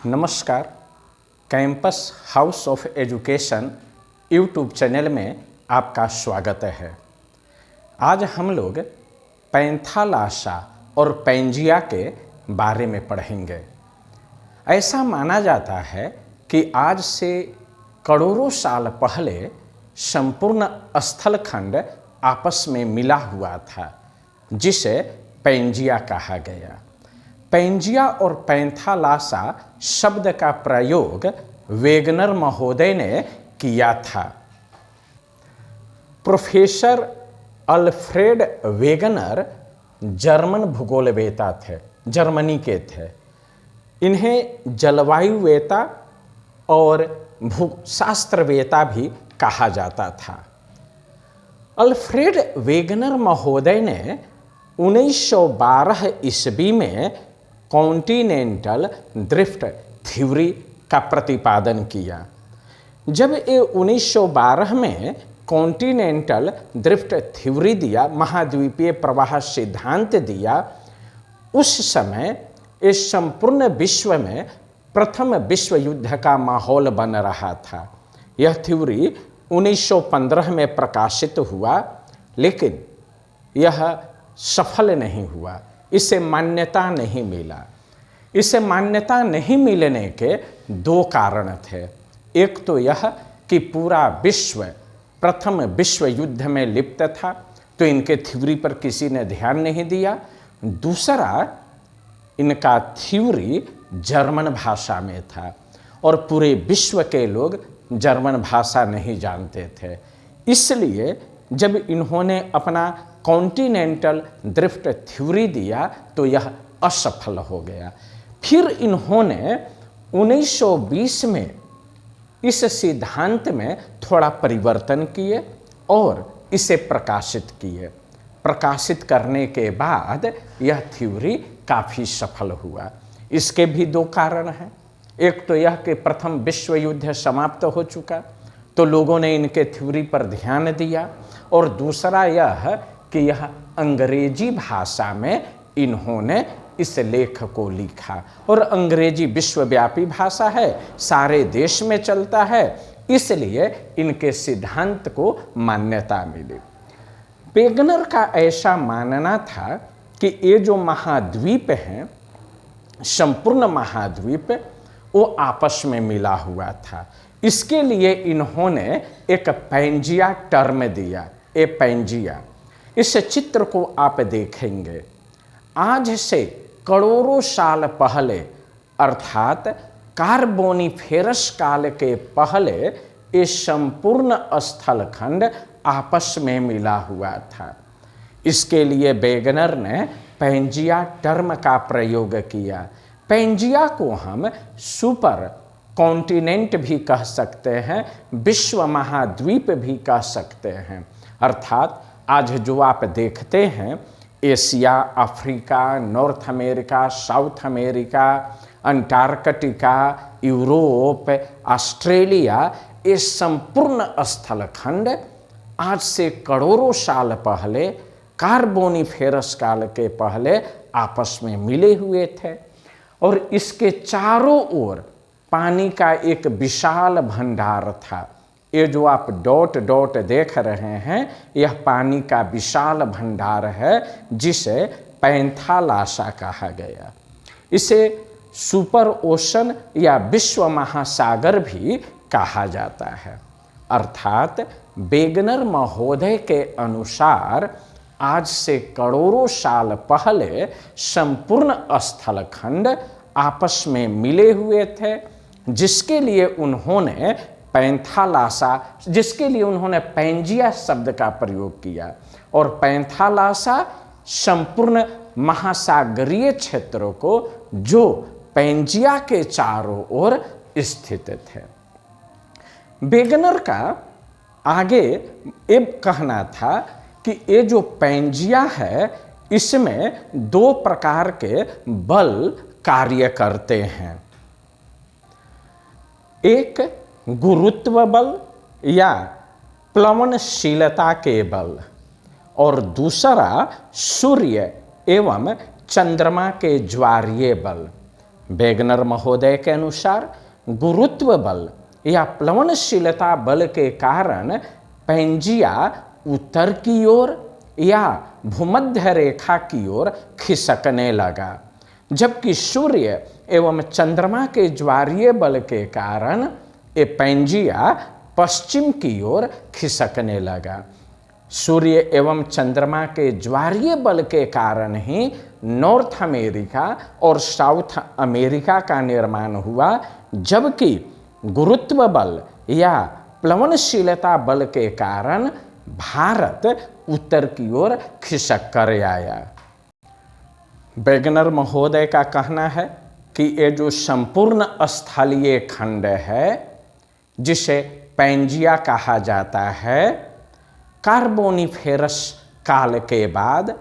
नमस्कार। Campus house of education YouTube channel में आपका स्वागत है। आज हम लोग पैंथालासा और पैंजिया के बारे में पढ़ेंगे। ऐसा माना जाता है कि आज से करोड़ों साल पहले संपूर्ण स्थलखंड आपस में मिला हुआ था, जिसे पैंजिया कहा गया। पैंजिया और पैंथालासा शब्द का प्रयोग वेगनर महोदय ने किया था। प्रोफेसर अल्फ्रेड वेगनर जर्मन भूगोलवेता थे, जर्मनी के थे। इन्हें जलवायुवेता और भूशास्त्रवेता भी कहा जाता था। अल्फ्रेड वेगनर महोदय ने 1912 ईस्वी में कॉन्टिनेंटल ड्रिफ्ट थ्योरी का प्रतिपादन किया। जब ये 1912 में कॉन्टिनेंटल ड्रिफ्ट थ्योरी दिया, महाद्वीपीय प्रवाह सिद्धांत दिया, उस समय इस संपूर्ण विश्व में प्रथम विश्व युद्ध का माहौल बन रहा था। यह थ्योरी 1915 में प्रकाशित हुआ, लेकिन यह सफल नहीं हुआ, इसे मान्यता नहीं मिला। इसे मान्यता नहीं मिलने के दो कारण थे। एक तो यह कि पूरा विश्व प्रथम विश्व युद्ध में लिप्त था, तो इनके थ्योरी पर किसी ने ध्यान नहीं दिया। दूसरा, इनका थ्योरी जर्मन भाषा में था और पूरे विश्व के लोग जर्मन भाषा नहीं जानते थे। इसलिए जब इन्होंने अपना कॉन्टिनेंटल ड्रिफ्ट थ्योरी दिया तो यह असफल हो गया। फिर इन्होंने 1920 में इस सिद्धांत में थोड़ा परिवर्तन किए और इसे प्रकाशित किए। प्रकाशित करने के बाद यह थ्योरी काफ़ी सफल हुआ। इसके भी दो कारण हैं। एक तो यह कि प्रथम विश्व युद्ध समाप्त हो चुका, तो लोगों ने इनके थ्योरी पर ध्यान दिया, और दूसरा यह कि यह अंग्रेजी भाषा में इन्होंने इस लेख को लिखा, और अंग्रेजी विश्वव्यापी भाषा है, सारे देश में चलता है, इसलिए इनके सिद्धांत को मान्यता मिली। वेगनर का ऐसा मानना था कि ये जो महाद्वीप हैं, संपूर्ण महाद्वीप, वो आपस में मिला हुआ था। इसके लिए इन्होंने एक पैंजिया टर्म दिया। ए पैंजिया, इस चित्र को आप देखेंगे, आज से करोड़ों साल पहले अर्थात कार्बोनिफेरस काल के पहले ये संपूर्ण स्थलखंड आपस में मिला हुआ था। इसके लिए वेगनर ने पैंजिया टर्म का प्रयोग किया। पैंजिया को हम सुपर कॉन्टिनेंट भी कह सकते हैं, विश्व महाद्वीप भी कह सकते हैं। अर्थात आज जो आप देखते हैं, Asia, Africa, north America, south America, Antarctica, Europe, Australia, ये संपूर्ण स्थलखंड आज से करोड़ों साल पहले कार्बोनिफेरस काल के पहले आपस में मिले हुए थे, और इसके चारों ओर पानी का एक विशाल भंडार था। ये जो आप डॉट डॉट देख रहे हैं, यह पानी का विशाल भंडार है, जिसे पैंथालासा कहा गया। इसे सुपर ओशन या विश्व महासागर भी कहा जाता है। अर्थात वेगनर महोदय के अनुसार आज से करोड़ों साल पहले संपूर्ण स्थलखंड आपस में मिले हुए थे, जिसके लिए उन्होंने पैंथालासा, जिसके लिए उन्होंने पैंजिया शब्द का प्रयोग किया। और पैंथालासा संपूर्ण महासागरीय क्षेत्र को जो पैंजिया के चारों ओर स्थित थे। वेगनर का आगे ये कहना था कि ये जो पैंजिया है, इसमें दो प्रकार के बल कार्य करते हैं। एक गुरुत्व बल या प्लवनशीलता के बल, और दूसरा सूर्य एवं चंद्रमा के ज्वारीय बल। वेगनर महोदय के अनुसार गुरुत्व बल या प्लवनशीलता बल के कारण पैंजिया उत्तर की ओर या भूमध्य रेखा की ओर खिसकने लगा, जबकि सूर्य एवं चंद्रमा के ज्वारीय बल के कारण ये पैंजिया पश्चिम की ओर खिसकने लगा। सूर्य एवं चंद्रमा के ज्वारीय बल के कारण ही नॉर्थ अमेरिका और साउथ अमेरिका का निर्माण हुआ, जबकि गुरुत्व बल या प्लवनशीलता बल के कारण भारत उत्तर की ओर खिसक कर आया। वेगनर महोदय का कहना है कि ये जो संपूर्ण स्थलीय खंड है, जिसे पैंजिया कहा जाता है, कार्बोनिफेरस काल के बाद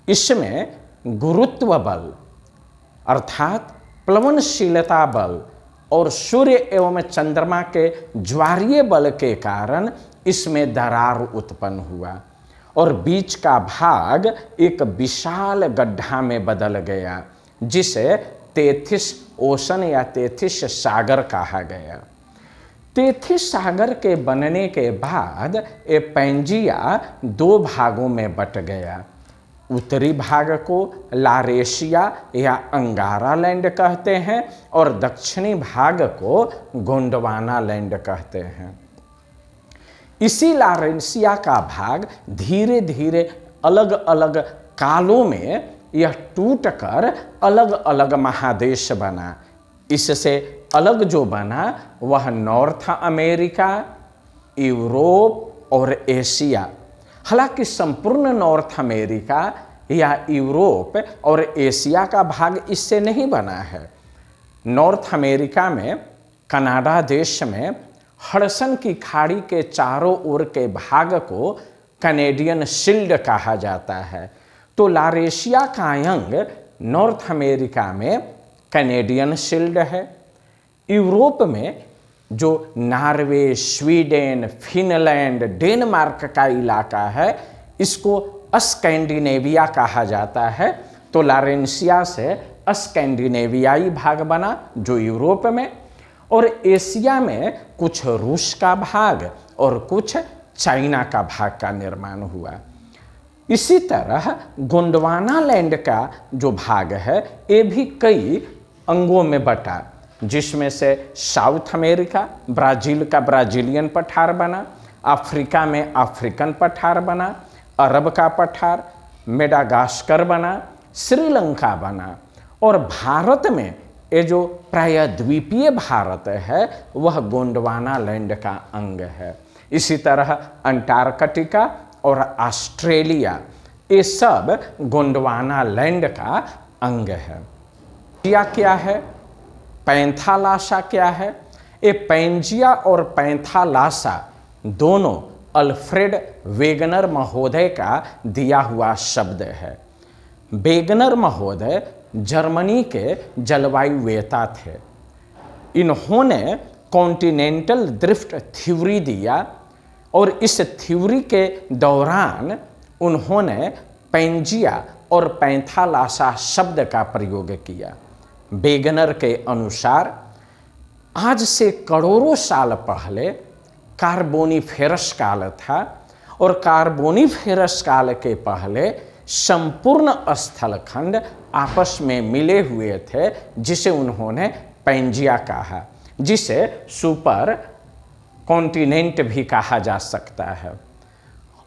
इसमें गुरुत्व बल अर्थात प्लवनशीलता बल और सूर्य एवं चंद्रमा के ज्वारीय बल के कारण इसमें दरार उत्पन्न हुआ और बीच का भाग एक विशाल गड्ढा में बदल गया, जिसे तेथिस ओशन या तेथिस सागर कहा गया। तेथिस सागर के बनने के बाद ये पैंजिया दो भागों में बट गया। उत्तरी भाग को लारेशिया या अंगारा लैंड कहते हैं और दक्षिणी भाग को गोंडवाना लैंड कहते हैं। इसी लारेशिया का भाग धीरे धीरे अलग अलग कालों में यह टूटकर अलग अलग महादेश बना। इससे अलग जो बना वह नॉर्थ अमेरिका, यूरोप और एशिया। हालांकि संपूर्ण नॉर्थ अमेरिका या यूरोप और एशिया का भाग इससे नहीं बना है। नॉर्थ अमेरिका में कनाडा देश में हडसन की खाड़ी के चारों ओर के भाग को कैनेडियन शील्ड कहा जाता है, तो लारेशिया का अंग नॉर्थ अमेरिका में कैनेडियन शील्ड है। यूरोप में जो नॉर्वे, स्वीडन, फिनलैंड, डेनमार्क का इलाका है, इसको स्कैंडिनेविया कहा जाता है, तो लारेशिया से स्कैंडिनेवियाई भाग बना जो यूरोप में, और एशिया में कुछ रूस का भाग और कुछ चाइना का भाग का निर्माण हुआ। इसी तरह गोंडवाना लैंड का जो भाग है ये भी कई अंगों में बटा, जिसमें से साउथ अमेरिका, ब्राज़ील का ब्राज़ीलियन पठार बना, अफ्रीका में अफ्रीकन पठार बना, अरब का पठार, मेडागास्कर बना, श्रीलंका बना, और भारत में ये जो प्रायद्वीपीय भारत है वह गोंडवाना लैंड का अंग है। इसी तरह अंटार्कटिका और ऑस्ट्रेलिया ये सब गोंडवाना लैंड का अंग है। क्या है? पैंथालासा क्या है? ये पैंजिया और पैंथालासा दोनों अल्फ्रेड वेगनर महोदय का दिया हुआ शब्द है। वेगनर महोदय जर्मनी के जलवायुवेता थे। इन्होंने कॉन्टिनेंटल ड्रिफ्ट थ्योरी दिया और इस थ्योरी के दौरान उन्होंने पैंजिया और पैंथालासा शब्द का प्रयोग किया। वेगनर के अनुसार आज से करोड़ों साल पहले कार्बोनिफेरस काल था और कार्बोनिफेरस काल के पहले संपूर्ण स्थलखंड आपस में मिले हुए थे, जिसे उन्होंने पैंजिया कहा, जिसे सुपर कॉन्टिनेंट भी कहा जा सकता है।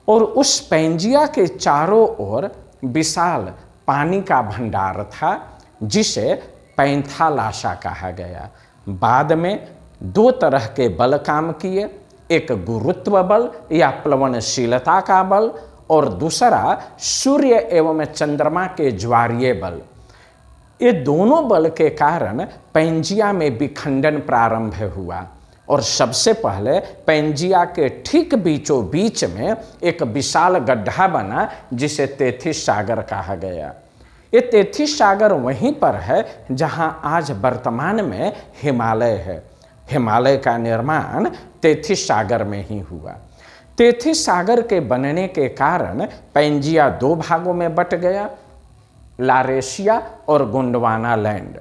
और उस पैंजिया के चारों ओर विशाल पानी का भंडार था, जिसे पैंथालासा कहा गया। बाद में दो तरह के बल काम किए, एक गुरुत्व बल या प्लवनशीलता का बल और दूसरा सूर्य एवं चंद्रमा के ज्वारीय बल। ये दोनों बल के कारण पैंजिया में विखंडन प्रारंभ हुआ और सबसे पहले पैंजिया के ठीक बीचों बीच में एक विशाल गड्ढा बना, जिसे तेथिस सागर कहा गया। ये तेथिस सागर वहीं पर है जहां आज वर्तमान में हिमालय है। हिमालय का निर्माण तेथिस सागर में ही हुआ। तेथिस सागर के बनने के कारण पैंजिया दो भागों में बट गया, लारेशिया और गोंडवाना लैंड।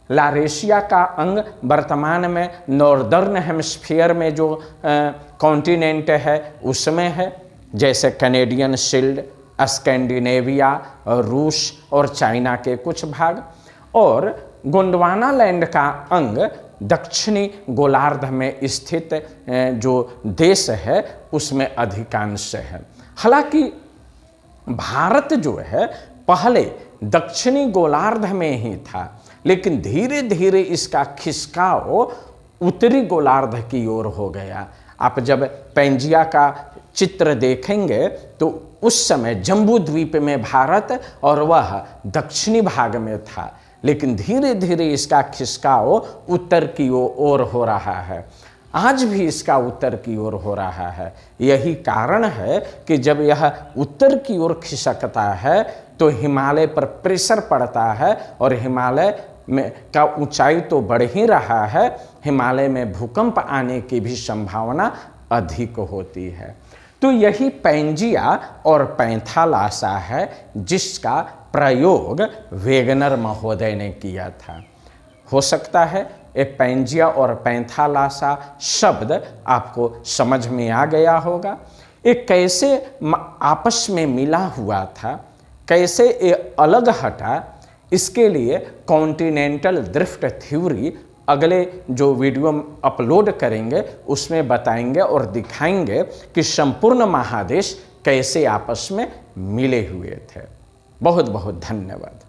लारेशिया का अंग वर्तमान में नॉर्दर्न हेमिस्फीयर में जो कॉन्टिनेंट है उसमें है, जैसे कैनेडियन शील्ड, स्कैंडिनेविया, रूस और चाइना के कुछ भाग। और गोंडवाना लैंड का अंग दक्षिणी गोलार्ध में स्थित जो देश है उसमें अधिकांश है। हालांकि भारत जो है पहले दक्षिणी गोलार्ध में ही था, लेकिन धीरे धीरे इसका खिसकाव उत्तरी गोलार्ध की ओर हो गया। आप जब पैंजिया का चित्र देखेंगे तो उस समय जम्बू द्वीप में भारत और वह दक्षिणी भाग में था, लेकिन धीरे धीरे इसका खिसकाव उत्तर की ओर हो रहा है। आज भी इसका उत्तर की ओर हो रहा है। यही कारण है कि जब यह उत्तर की ओर खिसकता है तो हिमालय पर प्रेशर पड़ता है और हिमालय में का ऊंचाई तो बढ़ ही रहा है, हिमालय में भूकंप आने की भी संभावना अधिक होती है। तो यही पैंजिया और पैंथालासा है जिसका प्रयोग वेगनर महोदय ने किया था। हो सकता है ये पैंजिया और पैंथालासा शब्द आपको समझ में आ गया होगा। ये कैसे आपस में मिला हुआ था, कैसे ये अलग हटा, इसके लिए कॉन्टिनेंटल ड्रिफ्ट थ्योरी अगले जो वीडियो अपलोड करेंगे उसमें बताएंगे और दिखाएंगे कि संपूर्ण महादेश कैसे आपस में मिले हुए थे। बहुत बहुत धन्यवाद।